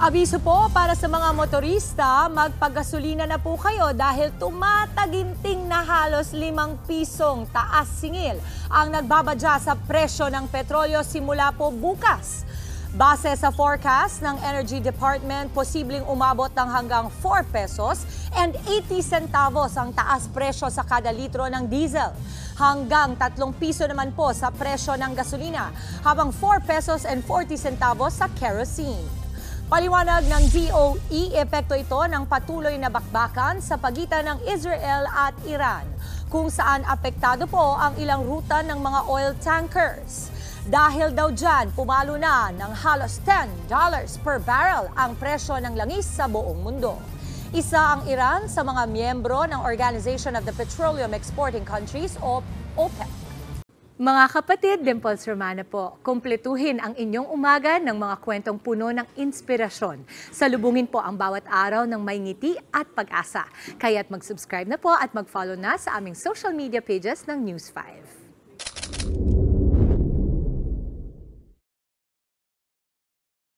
Abiso po para sa mga motorista, magpagasolina na po kayo dahil tumataginting na halos 5 pisong taas singil ang nagbabadya sa presyo ng petrolyo simula po bukas. Base sa forecast ng Energy Department, posibleng umabot ng hanggang 4 pesos and 80 centavos ang taas presyo sa kada litro ng diesel. Hanggang 3 piso naman po sa presyo ng gasolina, habang 4 pesos and 40 centavos sa kerosene. Paliwanag ng DOE, epekto ito ng patuloy na bakbakan sa pagitan ng Israel at Iran, kung saan apektado po ang ilang ruta ng mga oil tankers. Dahil daw dyan, pumalo na ng halos $10 per barrel ang presyo ng langis sa buong mundo. Isa ang Iran sa mga miyembro ng Organization of the Petroleum Exporting Countries o OPEC. Mga kapatid, Dimples Romana po, kumpletuhin ang inyong umaga ng mga kwentong puno ng inspirasyon. Salubungin po ang bawat araw ng may ngiti at pag-asa. Kaya't mag-subscribe na po at mag-follow na sa aming social media pages ng News 5.